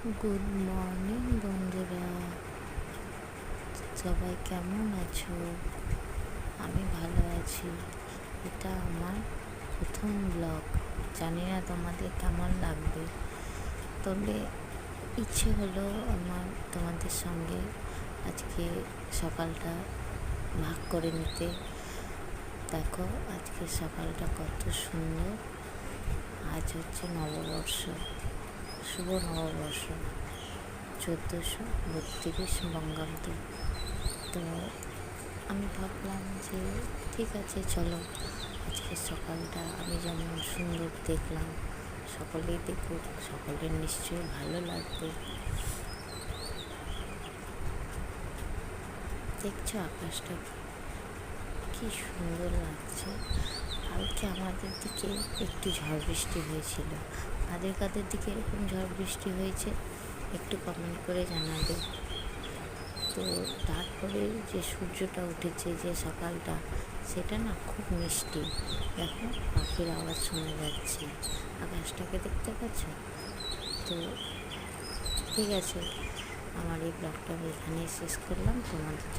Good morning বন্ধুরা, সবাই কেমন আছো? আমি ভালো আছি। এটা আমার প্রথম ব্লগ, জানি না তোমাদের কেমন লাগবে, তবে ইচ্ছে হলো আমার তোমাদের সঙ্গে আজকে সকালটা ভাগ করে নিতে। দেখো আজকে সকালটা কত সুন্দর। আজ হচ্ছে নববর্ষ, শুভ নববর্ষ 1432 বঙ্গাব্দ। তো আমি ভাবলাম যে ঠিক আছে, চলো আজকে সকালটা আমি যেমন সুন্দর দেখলাম, সকলেই দেখুক, সকলের নিশ্চয়ই ভালো লাগবে। দেখছো আকাশটা কি সুন্দর লাগছে। কালকে আমাদের দিকে একটু ঝড় বৃষ্টি হয়েছিল। কাদের দিকে এরকম ঝড় বৃষ্টি হয়েছে একটু কমেন্ট করে জানাবে। তো তারপরে যে সূর্যটা উঠেছে, যে সকালটা, সেটা না খুব মিষ্টি। দেখো পাখির আওয়াজ শোনা যাচ্ছে, আকাশটাকে দেখতে পাচ্ছ। তো ঠিক আছে, আমার এই ব্লগটা আমি এখানেই শেষ করলাম। তোমাদের